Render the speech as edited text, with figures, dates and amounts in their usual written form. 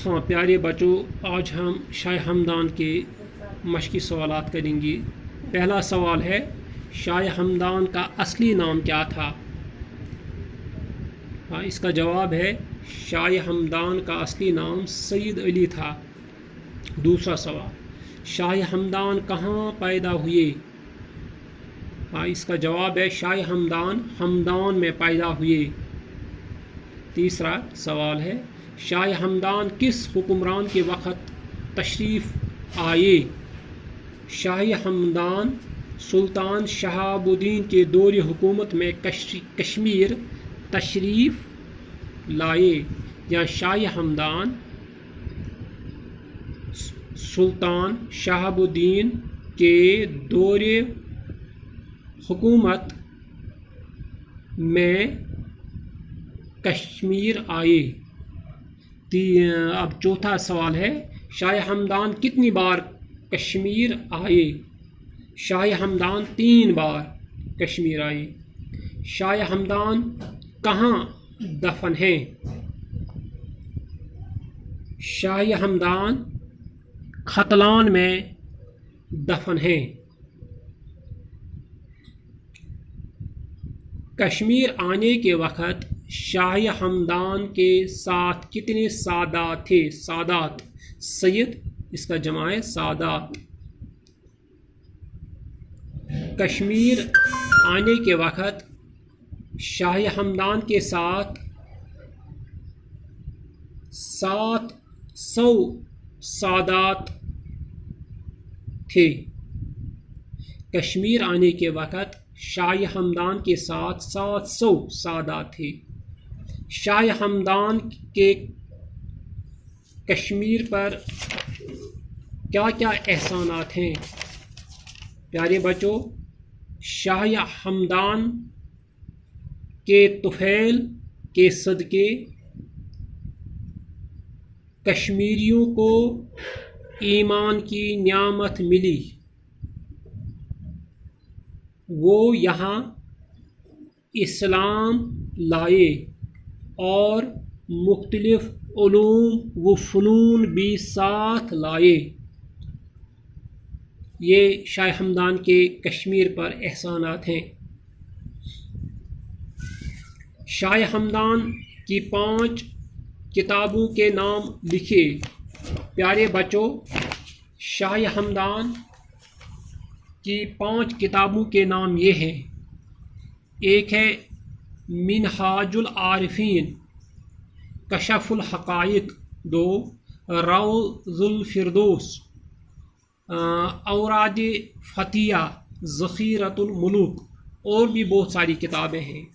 हाँ प्यारे बच्चों, आज हम शाह हमदान के मशक़ी सवालात करेंगे। पहला सवाल है, शाह हमदान का असली नाम क्या था? हाँ, इसका जवाब है शाह हमदान का असली नाम सईद अली था। दूसरा सवाल, शाह हमदान कहाँ पैदा हुए? हाँ, इसका जवाब है शाह हमदान हमदान में पैदा हुए। तीसरा सवाल है, शाह हमदान किस हुक्मरान के वक़्त तशरीफ़ आए? शाह हमदान सुल्तान शहाबुद्दीन के दौरे हुकूमत में कश्मीर तशरीफ़ लाए, या शाह हमदान सुल्तान शहाबुद्दीन के दौरे हुकूमत में कश्मीर आए। अब चौथा सवाल है, शाह हमदान कितनी बार कश्मीर आए? शाह हमदान 3 बार कश्मीर आए। शाह हमदान कहाँ दफन हैं? शाह हमदान खतलान में दफन हैं। कश्मीर आने के वक़्त शाह हमदान के साथ कितने सादात थे? सादात, सैयद इसका जमा है सादात। कश्मीर आने के वक़्त शाह हमदान के साथ 700 सादात थे। कश्मीर आने के वक़्त शाह हमदान के साथ 700 सादात थे। शाह हमदान के कश्मीर पर क्या क्या एहसानात हैं? प्यारे बच्चों, शाह हमदान के तुफैल के सदके कश्मीरियों को ईमान की नियामत मिली। वो यहाँ इस्लाम लाए और मुख्तलिफ उलूम व फ़नून भी साथ लाए। ये शाह हमदान के कश्मीर पर एहसानात हैं। शाह हमदान की 5 किताबों के नाम लिखे। प्यारे बच्चों, शाह हमदान की 5 किताबों के नाम ये हैं। एक है मिनहाजुल आरिफीन, कशफुल हक़ाइक़। 2 रौज़ुल फ़िरदौस, औराद फ़तिया, ज़ख़ीरतुल मुलूक, और भी बहुत सारी किताबें हैं।